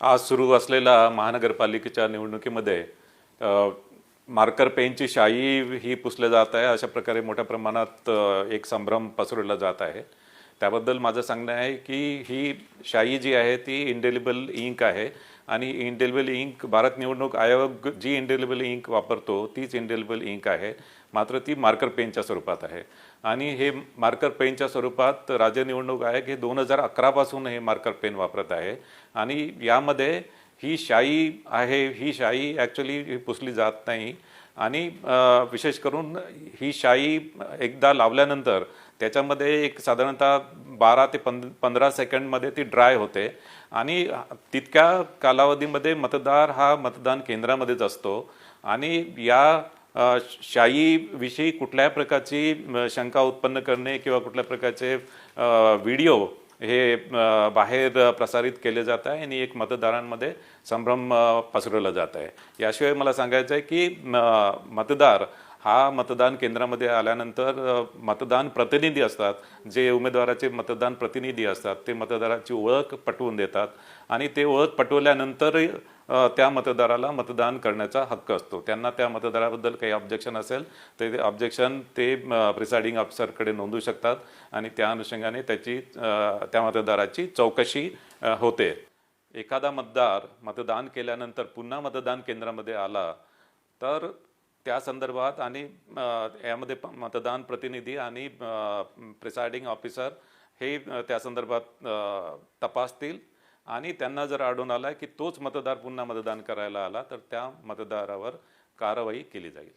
आज सुरू असलेल्या महानगरपालिकेच्या निवडणुकीमध्ये मार्कर पेनची शाई ही पुसल्या जात आहे। अशा प्रकारे मोठ्या प्रमाणात एक संभ्रम पसरवला जात आहे। त्याबद्दल माझं सांगणं आहे की ही शाई जी आहे ती इंडेलिबल इंक आहे आणि इंडेलिबल इंक भारत निवडणूक आयोग जी इंडेलिबल इंक वापरतो तीच इंडेलिबल इंक आहे, मात्र ती मार्कर पेनच्या स्वरूपात आहे। आणि हे मार्कर पेनच्या स्वरूपात राज्य निवडणूक आयोग हे 2011 पासून हे मार्कर पेन वापरत आहे आणि यामध्ये ही शाई आहे, ही शाई ॲक्च्युली पुसली जात नाही आणि विशेष करून ही शाई एकदा लावल्यानंतर त्याच्यामध्ये एक साधारणतः 12 ते 15 सेकंडमध्ये ती ड्राय होते आणि तितक्या कालावधीमध्ये मतदार हा मतदान केंद्रामध्येच असतो आणि या शाईविषयी कुठल्याही प्रकारची शंका उत्पन्न करणे किंवा कुठल्या प्रकारचे व्हिडिओ हे बाहेर प्रसारित केले जात आहे आणि एक मतदारांमध्ये संभ्रम पसरवला जात आहे। याशिवाय मला सांगायचं आहे की मतदार हा मतदान केंद्रामध्ये आल्यानंतर मतदान प्रतिनिधी असतात, जे उमेदवाराचे मतदान प्रतिनिधी असतात ते मतदाराची ओळख पटवून देतात आणि ते ओळख पटवल्यानंतर त्या मतदाराला मतदान करण्याचा हक्क असतो। त्यांना त्या मतदाराबद्दल काही ऑब्जेक्शन असेल तर ते ऑब्जेक्शन ते प्रिसाइडिंग ऑफिसरकडे नोंदवू शकतात आणि त्या अनुषंगाने त्या मतदाराची चौकशी होते। एखादा मतदार मतदान केल्यानंतर पुन्हा मतदान केंद्रामध्ये आला तर त्या संदर्भात आणि यामध्ये मतदान प्रतिनिधी आणि प्रिसाइडिंग ऑफिसर हे त्या संदर्भात तपासतील आणि त्यांना जर आढळून आला की तोच मतदार पुन्हा मतदान करायला आला तर त्या मतदारावर कारवाई केली जाईल।